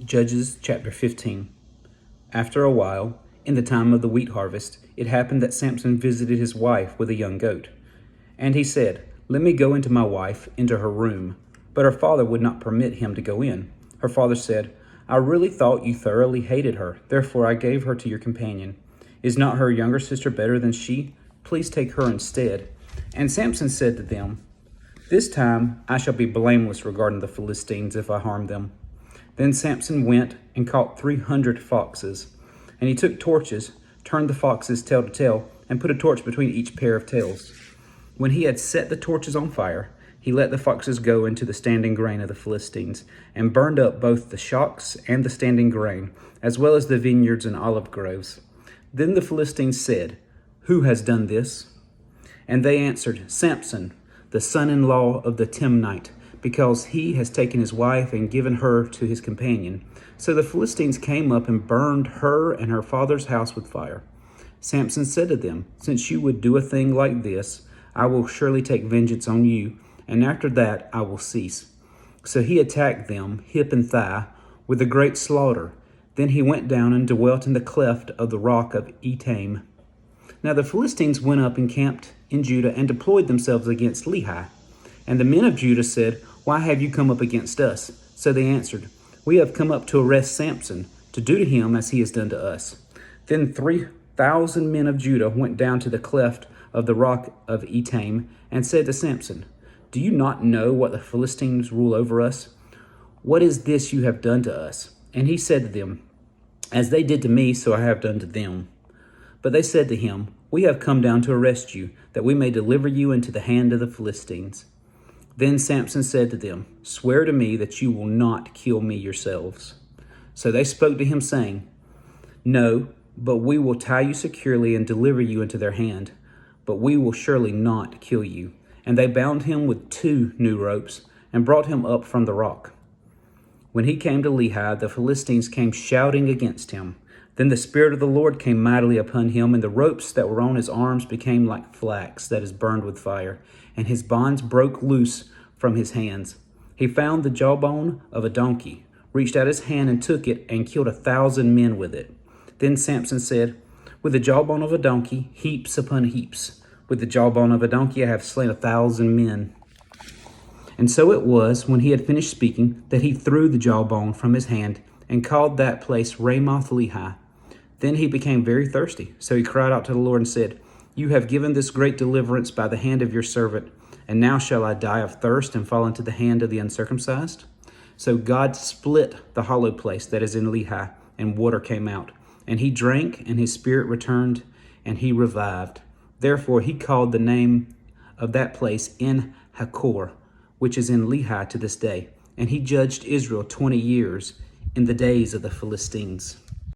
Judges chapter 15. After a while, in the time of the wheat harvest, it happened that Samson visited his wife with a young goat. And he said, "Let me go into my wife, into her room." But her father would not permit him to go in. Her father said, "I really thought you thoroughly hated her, therefore I gave her to your companion. Is not her younger sister better than she? Please take her instead." And Samson said to them, "This time I shall be blameless regarding the Philistines if I harm them." Then Samson went and caught 300 foxes. And he took torches, turned the foxes tail to tail, and put a torch between each pair of tails. When he had set the torches on fire, he let the foxes go into the standing grain of the Philistines, and burned up both the shocks and the standing grain, as well as the vineyards and olive groves. Then the Philistines said, "Who has done this?" And they answered, "Samson, the son-in-law of the Timnite, because he has taken his wife and given her to his companion." So the Philistines came up and burned her and her father's house with fire. Samson said to them, "Since you would do a thing like this, I will surely take vengeance on you, and after that I will cease." So he attacked them, hip and thigh, with a great slaughter. Then he went down and dwelt in the cleft of the rock of Etam. Now the Philistines went up and camped in Judah and deployed themselves against Lehi. And the men of Judah said, "Why have you come up against us?" So they answered, "We have come up to arrest Samson, to do to him as he has done to us." Then 3,000 men of Judah went down to the cleft of the rock of Etam and said to Samson, "Do you not know what the Philistines rule over us? What is this you have done to us?" And he said to them, "As they did to me, so I have done to them." But they said to him, "We have come down to arrest you, that we may deliver you into the hand of the Philistines." Then Samson said to them, "Swear to me that you will not kill me yourselves." So they spoke to him, saying, "No, but we will tie you securely and deliver you into their hand, but we will surely not kill you." And they bound him with 2 new ropes and brought him up from the rock. When he came to Lehi, the Philistines came shouting against him. Then the Spirit of the Lord came mightily upon him, and the ropes that were on his arms became like flax that is burned with fire, and his bonds broke loose from his hands. He found the jawbone of a donkey, reached out his hand and took it, and killed 1,000 men with it. Then Samson said, "With the jawbone of a donkey, heaps upon heaps. With the jawbone of a donkey I have slain 1,000 men." And so it was, when he had finished speaking, that he threw the jawbone from his hand and called that place Ramoth Lehi. Then he became very thirsty, so he cried out to the Lord and said, "You have given this great deliverance by the hand of your servant, and now shall I die of thirst and fall into the hand of the uncircumcised?" So God split the hollow place that is in Lehi, and water came out. And he drank, and his spirit returned, and he revived. Therefore he called the name of that place En Hakor, which is in Lehi to this day. And he judged Israel 20 years in the days of the Philistines.